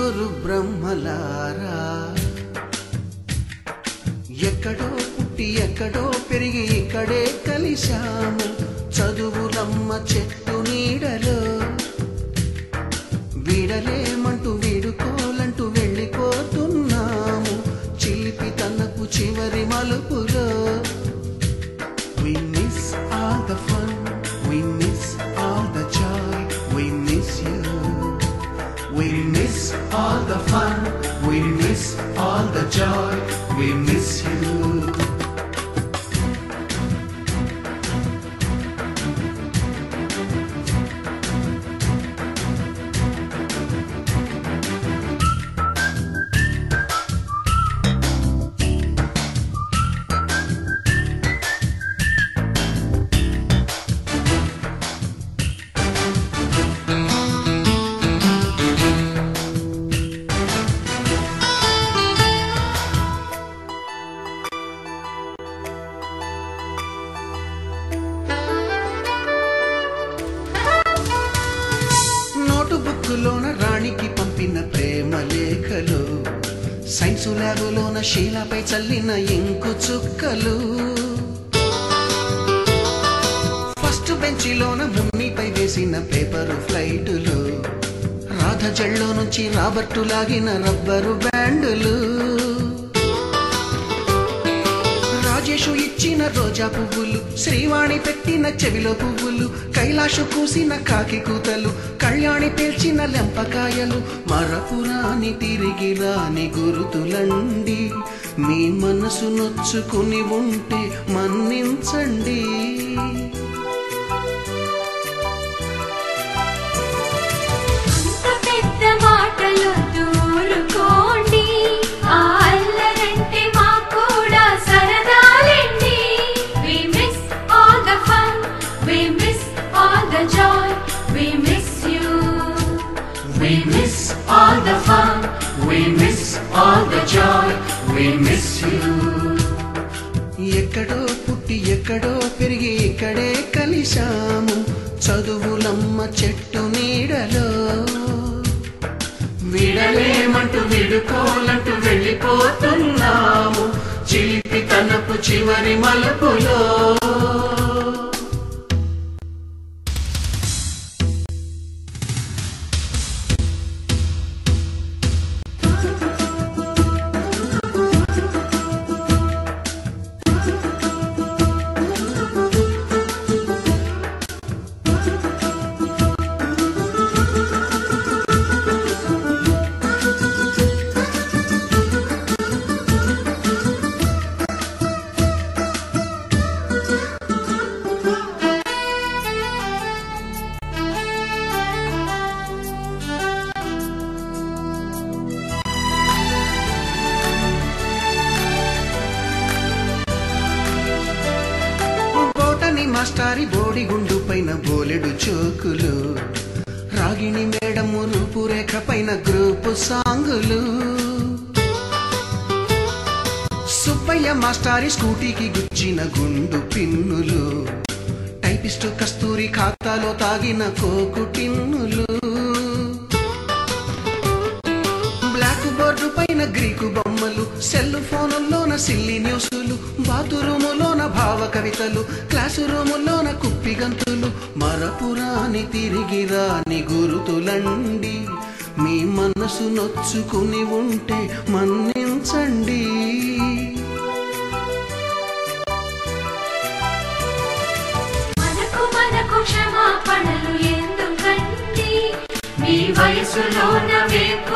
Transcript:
ముగ్గురు బ్రహ్మలారా ఎక్కడో పుట్టి ఎక్కడో పెరిగి ఇక్కడే కలిశాము చదువులమ్మ చెట్టు నీడలో వీడలేమంటూ వీడుకోలంటూ వెళ్ళిపోతున్నాము చిలిపి తనకు చివరి మలుపులో We miss all the fun, we miss all the joy, we miss you. We miss all the fun, we miss all the joy, we miss you. బుక్కులోన రాణికి పంపిన ప్రేమ లేఖలు సైన్స్ ల్యాబులోన శీలపై చల్లిన ఇంకు చుక్కలు ఫస్ట్ బెంచిలోన మున్నిపై వేసిన పేపరు ఫ్లైటులు రాధ జల్లో నుంచి రాబర్టు లాగిన rubber బ్యాండులు Rajesh ఇచ్చిన రోజా పువ్వులు శ్రీవాణి పెట్టిన చెవిలో పువ్వులు కైలాషు కూసిన కాకి కూతలు కళ్యాణి పేల్చిన లెంపకాయలు మరపురాని తిరిగి రాని గురుతులండి మీ మనసు నొచ్చుకుని ఉంటే మన్నించండి We miss all the fun, we miss all the joy, we miss you. ఎక్కడో పుట్టి ఎక్కడో పెరిగి ఇక్కడే కలిశాము చదువులమ్మ చెట్టు నీడలో వీడలేమంటూ వీడుకోలంటూ వెళ్ళిపోతున్నాము చిలిపి తనపు చివరి మలుపులో మాస్టారి బోడిగుండు పైన బోలెడు చోకులు రాగిణి మేడము రూపురేఖ పైన గ్రూపు సాంగులు సుబ్బయ్య మాస్టారి స్కూటీకి గుచ్చిన గుండు పిన్నులు టైపిస్టు కస్తూరి ఖాతాలో తాగిన కోకు టిన్నులు బ్లాక్ బోర్డు పైన గ్రీకు బొమ్మలు సెల్ ఫోనుల్లోన సిల్లి న్యూసులు బాతురూములోన భావ కవితలు క్లాసు రూములోన కుప్పి గంతులు మరపురాని తిరిగి రాని గురుతులండి మీ మనసు నొచ్చుకుని ఉంటే మన్నించండి మనకు క్షమాపణలు ఎందుకండి మీ వయసులోన వేపు